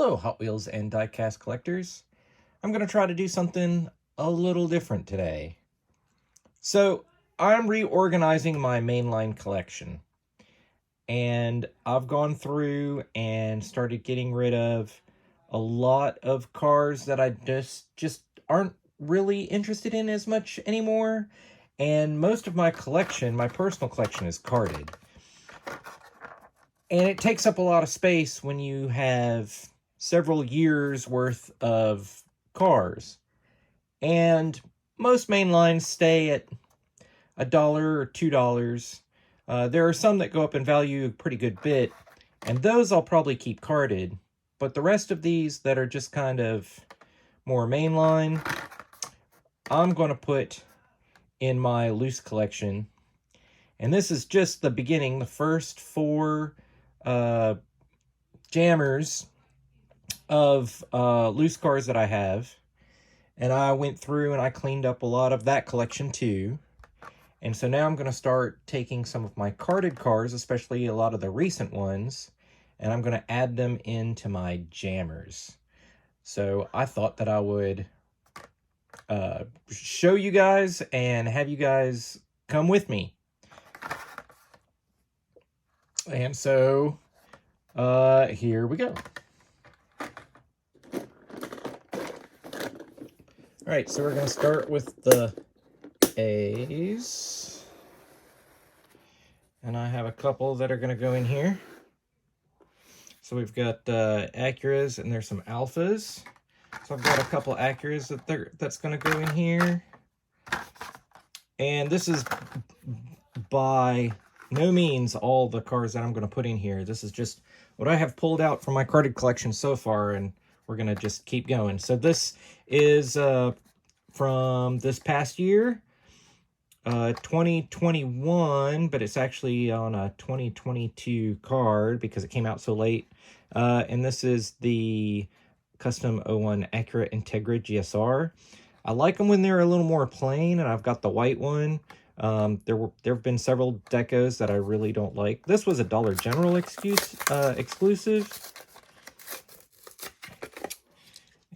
Hello, Hot Wheels and diecast collectors. I'm going to try to do something a little different today. So, I'm reorganizing my mainline collection. And I've gone through and started getting rid of a lot of cars that I just aren't really interested in as much anymore. And most of my collection, my personal collection, is carded. And it takes up a lot of space when you have several years worth of cars. And most main lines stay at $1 or $2. There are some that go up in value a pretty good bit, and those I'll probably keep carded. But the rest of these that are just kind of more mainline, I'm going to put in my loose collection. And this is just the beginning, the first 4 jammers of loose cars that I have. And I went through and I cleaned up a lot of that collection too. And so now I'm going to start taking some of my carded cars, especially a lot of the recent ones, and I'm going to add them into my jammers. So I thought that I would show you guys and have you guys come with me. And so here we go. All right, so we're going to start with the A's. And I have a couple that are going to go in here. So we've got Acuras, and there's some Alphas. So I've got a couple Acuras that's going to go in here. And this is by no means all the cars that I'm going to put in here. This is just what I have pulled out from my carded collection so far, and we're going to just keep going. So this is from this past year, 2021, but it's actually on a 2022 card because it came out so late. And this is the Custom 01 Acura Integra GSR. I like them when they're a little more plain, and I've got the white one. There have been several decos that I really don't like. This was a Dollar General exclusive.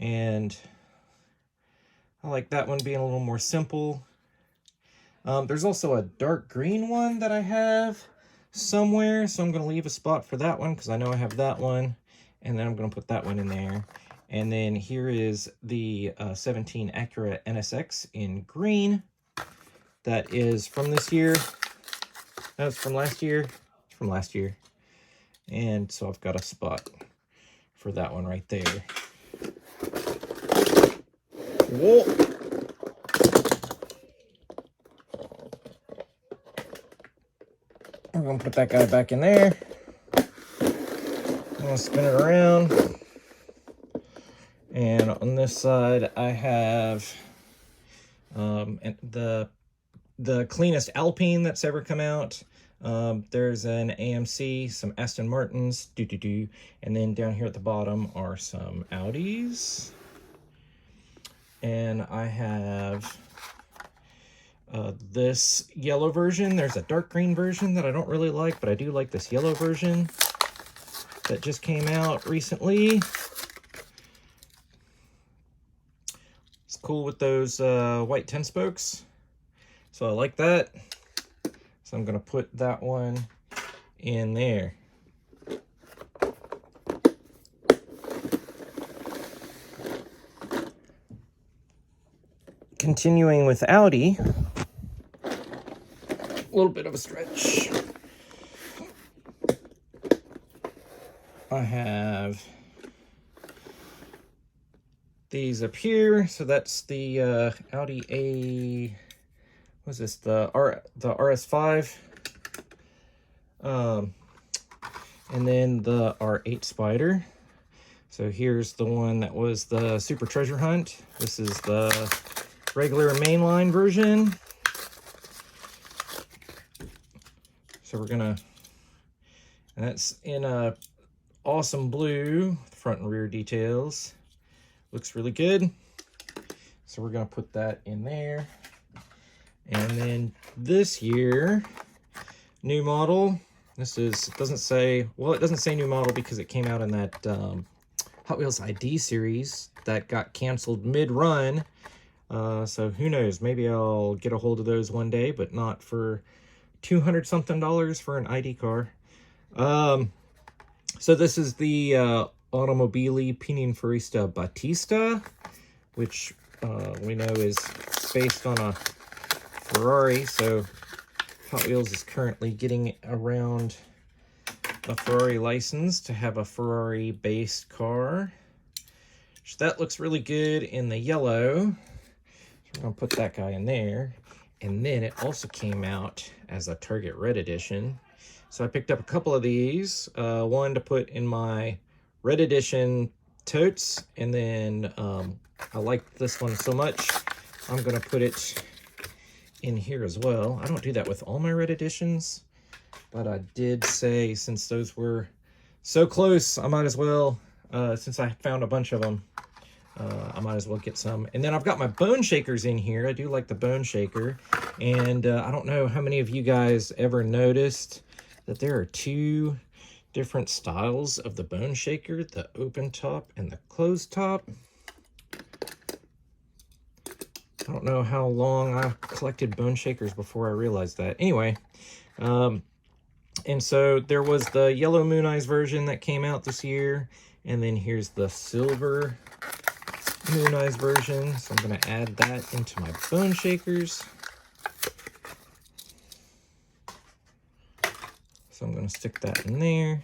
And I like that one being a little more simple. There's also a dark green one that I have somewhere, so I'm going to leave a spot for that one because I know I have that one. And then I'm going to put that one in there. And then here is the 17 Acura Nsx in green. That is from this year. That's from last year. It's from last year. And so I've got a spot for that one right there. Whoa! I'm going to put that guy back in there. I'm going to spin it around. And on this side, I have the cleanest Alpine that's ever come out. There's an AMC, some Aston Martins, and then down here at the bottom are some Audis. And I have this yellow version. There's a dark green version that I don't really like, but I do like this yellow version that just came out recently. It's cool with those white 10 spokes. So I like that. So I'm going to put that one in there. Continuing with Audi, a little bit of a stretch. I have these up here. So that's the Audi A. What's this? The RS5. And then the R8 Spider. So here's the one that was the Super Treasure Hunt. This is the regular mainline version. So we're gonna, and that's in a awesome blue, front and rear details. Looks really good. So we're gonna put that in there. And then this year, new model. This is, it doesn't say, well, it doesn't say new model because it came out in that Hot Wheels ID series that got canceled mid-run. So who knows, maybe I'll get a hold of those one day, but not for $200 something for an ID car. So this is the Automobili Pininfarina Battista, which we know is based on a Ferrari. So Hot Wheels is currently getting around a Ferrari license to have a Ferrari-based car. So that looks really good in the yellow. So we're going to put that guy in there. And then it also came out as a Target Red Edition. So I picked up a couple of these. One to put in my Red Edition totes. And then I liked this one so much, I'm going to put it in here as well. I don't do that with all my Red Editions, but I did say since those were so close, I might as well, since I found a bunch of them, I might as well get some. And then I've got my bone shakers in here. I do like the bone shaker. And I don't know how many of you guys ever noticed that there are two different styles of the bone shaker, the open top and the closed top. I don't know how long I collected bone shakers before I realized that. Anyway, and so there was the yellow Moon Eyes version that came out this year. And then here's the silver Moon Eyes version. So I'm going to add that into my bone shakers. So I'm going to stick that in there.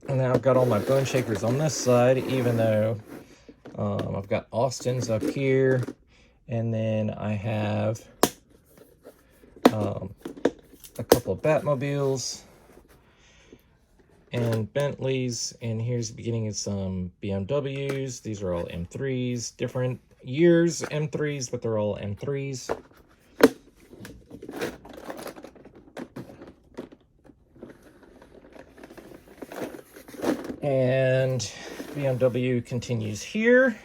And now I've got all my bone shakers on this side, even though I've got Austin's up here. And then I have a couple of Batmobiles and Bentleys. And here's the beginning of some BMWs. These are all M3s, different years M3s, but they're all M3s. And BMW continues here.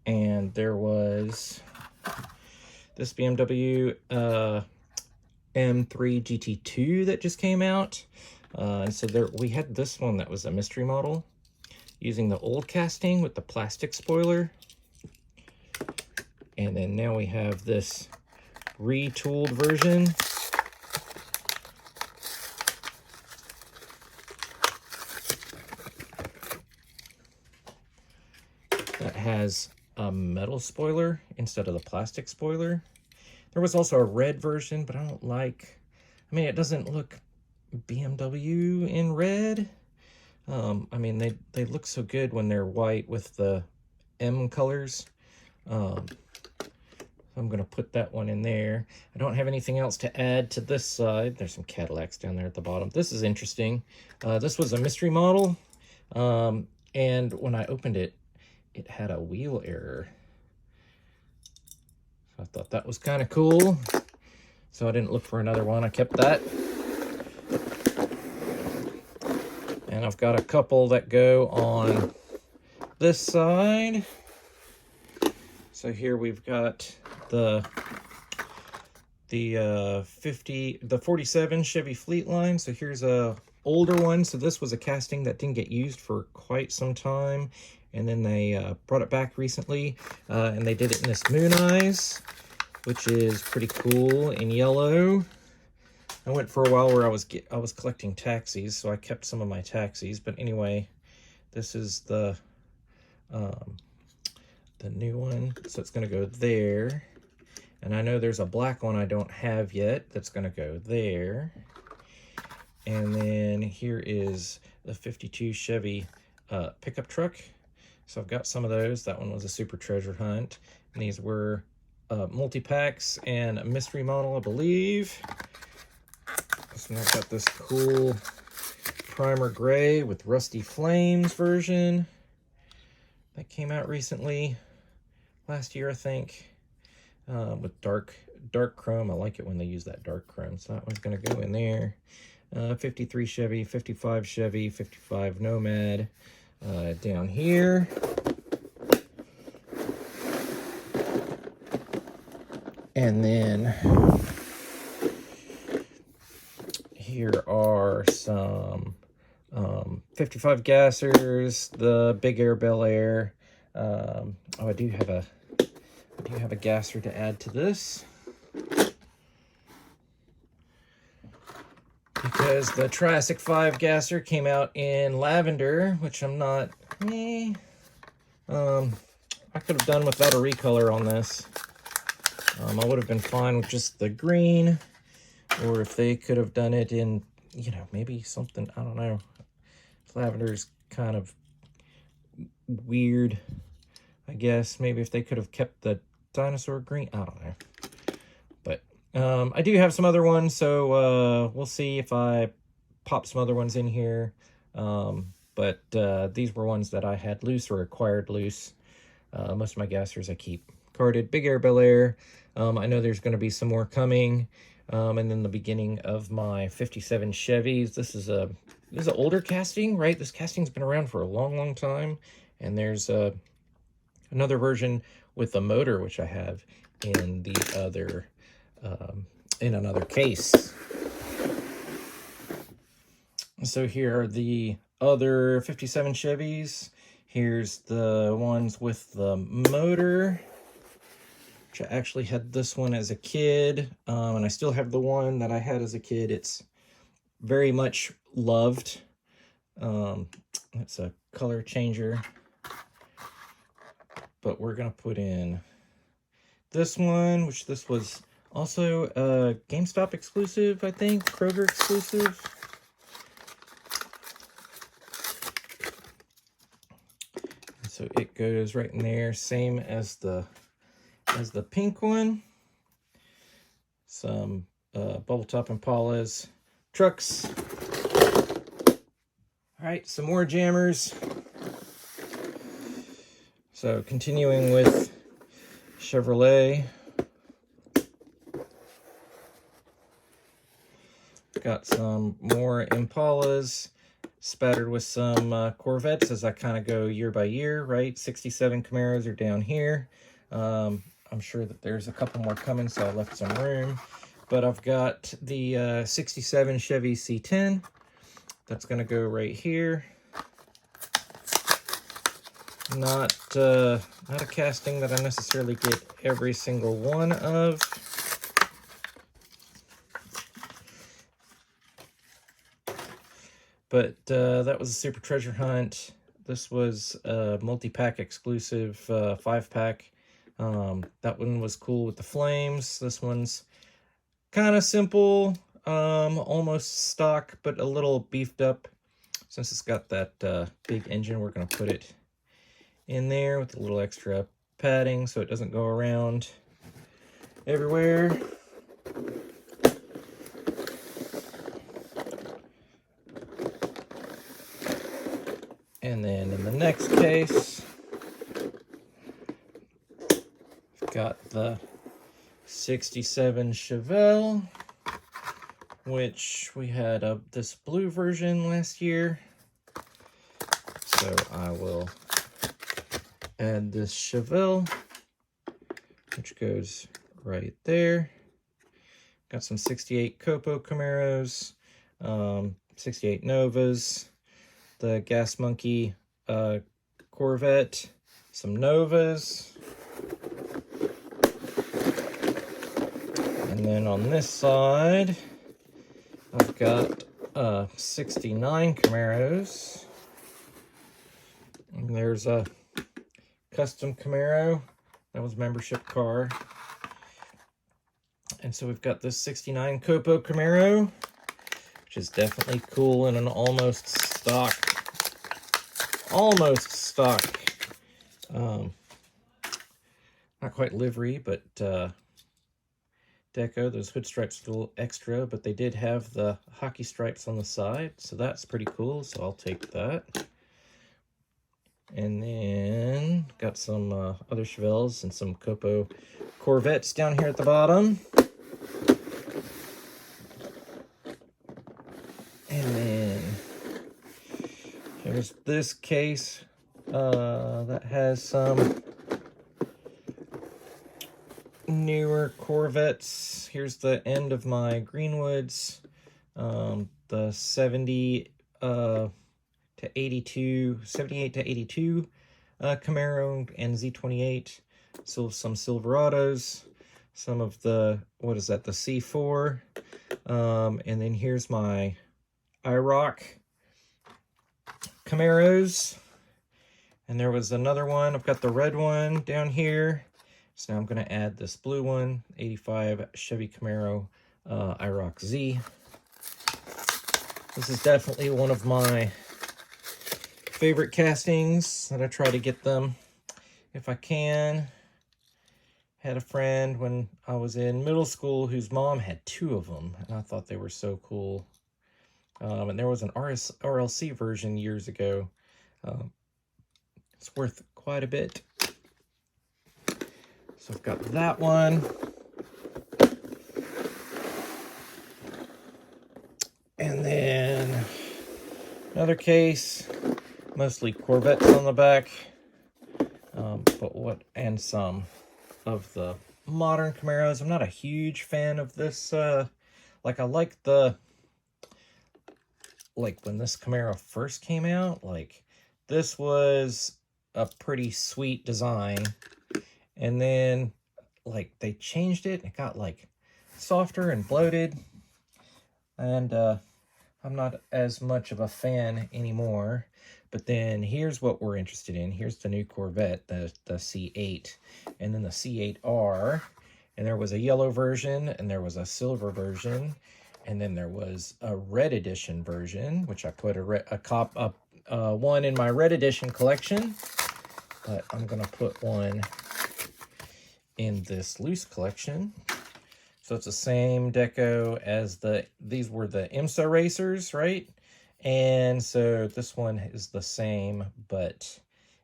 And there was this BMW M3 GT2 that just came out. And so there we had this one that was a mystery model using the old casting with the plastic spoiler. And then now we have this retooled version. That has a metal spoiler instead of the plastic spoiler. There was also a red version, but I don't like, I mean, it doesn't look BMW in red. I mean, they look so good when they're white with the M colors. I'm going to put that one in there. I don't have anything else to add to this side. There's some Cadillacs down there at the bottom. This is interesting. This was a mystery model. And when I opened it, it had a wheel error. So I thought that was kind of cool. So I didn't look for another one. I kept that. And I've got a couple that go on this side. So here we've got the 47 Chevy Fleet line. So here's a older one. So this was a casting that didn't get used for quite some time, and then they brought it back recently, and they did it in this Moon Eyes, which is pretty cool in yellow. I went for a while where I was collecting taxis, so I kept some of my taxis. But anyway, this is the new one, so it's going to go there. And I know there's a black one I don't have yet that's going to go there. And then here is the 52 Chevy pickup truck. So I've got some of those. That one was a super treasure hunt. And these were multi-packs and a mystery model, I believe. So now I've got this cool primer gray with Rusty Flames version that came out recently, last year, I think, with dark chrome. I like it when they use that dark chrome. So that one's going to go in there. 53 Chevy, 55 Chevy, 55 Nomad down here. And then here are some 55 gassers, the Big Air Bel Air. Oh, I do have a gasser to add to this, because the Triassic 5 gasser came out in lavender, which I'm not. I could have done without a recolor on this. I would have been fine with just the green, or if they could have done it in, you know, maybe something, I don't know. Lavender's kind of weird, I guess. Maybe if they could have kept the dinosaur green, I don't know. But I do have some other ones, so we'll see if I pop some other ones in here. But these were ones that I had loose or acquired loose. Most of my gassers I keep carded. Big Air Bel Air. I know there's going to be some more coming. And then the beginning of my 57 Chevys. This is an older casting, right? This casting's been around for a long, long time. And there's another version with a motor, which I have in the other, in another case. So here are the other 57 Chevys. Here's the ones with the motor, which I actually had this one as a kid, and I still have the one that I had as a kid. It's very much loved. It's a color changer, but we're gonna put in this one, which this was also a GameStop exclusive, I think, Kroger exclusive. So it goes right in there, same as the pink one. Some bubble top Impalas, trucks. All right, some more jammers. So continuing with Chevrolet. Got some more Impalas, spattered with some Corvettes as I kind of go year by year, right? 67 Camaros are down here. I'm sure that there's a couple more coming, so I left some room. But I've got the 67 Chevy C10. That's going to go right here. Not a casting that I necessarily get every single one of. But that was a super treasure hunt. This was a multi-pack exclusive 5-pack. That one was cool with the flames. This one's kind of simple, almost stock, but a little beefed up. Since it's got that big engine, we're going to put it in there with a little extra padding so it doesn't go around everywhere. And then in the next case, I've got the 67 Chevelle, which we had this blue version last year. So I will add this Chevelle, which goes right there. Got some 68 Copo Camaros, 68 Novas, the Gas Monkey Corvette, some Novas. And then on this side, I've got 69 Camaros. And there's a custom Camaro. That was a membership car. And so we've got this 69 Copo Camaro, which is definitely cool in an almost stock, not quite livery, but deco. Those hood stripes are a little extra, but they did have the hockey stripes on the side, so that's pretty cool, so I'll take that. And then got some other Chevelles and some Copo Corvettes down here at the bottom. And then here's this case that has some newer Corvettes. Here's the end of my Greenwoods. The 70 to 82, 78 to 82 Camaro and Z28. So some Silverados, some of the, what is that, the C4. And then here's my Iroc Camaros. And there was another one. I've got the red one down here. So now I'm going to add this blue one, 85 Chevy Camaro Iroc Z. This is definitely one of my favorite castings that I try to get them if I can. Had a friend when I was in middle school whose mom had 2 of them, and I thought they were so cool. And there was an RLC version years ago. It's worth quite a bit. So I've got that one. And then another case, mostly Corvettes on the back. And some of the modern Camaros. I'm not a huge fan of this. Like, I like when this Camaro first came out, like, this was a pretty sweet design. And then, like, they changed it. It got, like, softer and bloated. And I'm not as much of a fan anymore. But then here's what we're interested in. Here's the new Corvette, the C8, and then the C8R. And there was a yellow version, and there was a silver version, and then there was a red edition version, which I put one in my red edition collection. But I'm gonna put one in this loose collection. So it's the same deco as these were the IMSA racers, right? And so this one is the same, but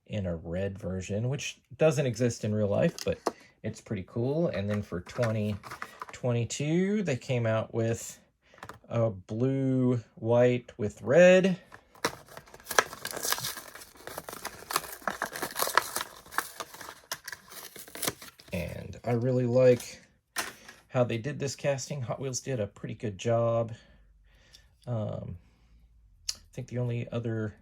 in a red version, which doesn't exist in real life, but it's pretty cool. And then for 2022, they came out with a blue, white with red. And I really like how they did this casting. Hot Wheels did a pretty good job. I think the only other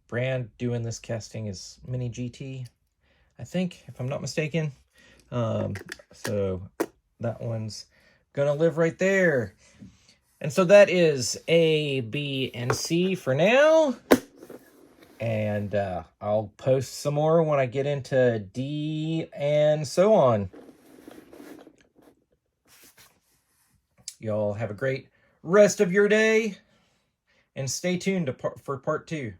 brand doing this casting is Mini GT, I think, if I'm not mistaken. So that one's gonna live right there. And so that is A, B, and C for now. And I'll post some more when I get into D and so on. Y'all have a great rest of your day. And stay tuned for part 2.